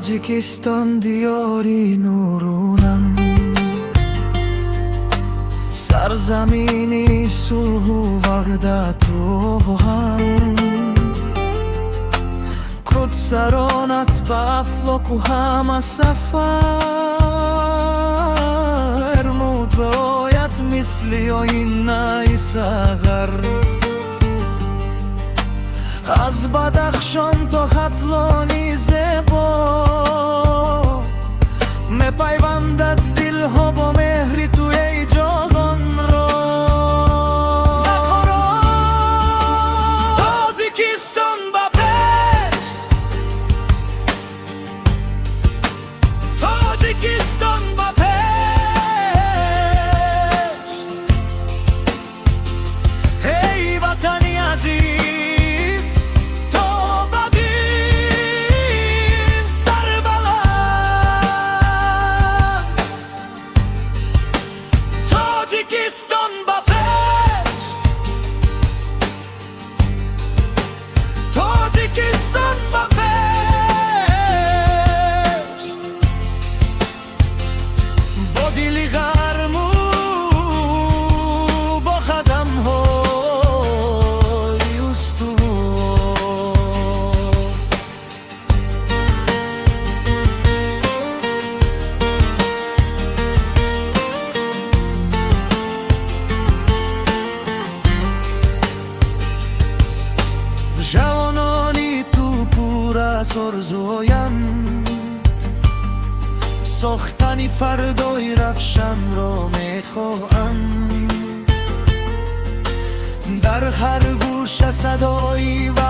تاجیکستان دیاری نورونم، سرزمینی صلح و وحدت و هم، کدسرانت به افلاک و همه سفر، مود به آیت مثلی این نای سغر، از بدخشان تا ختلانی زیبا، میپیوندد دلها با مهری توی جهان را. تاجیکستان با پیش، تاجیکستان با پیش، هی وطنی عزیز تاجیکستان با پیش، تاجیکستان با پیش، با دلی گرم و با قدم های استوار. جوانانی تو پر از آرزویند، ساختن فردای روشن را میخواهند، در هر گوشه صدایی و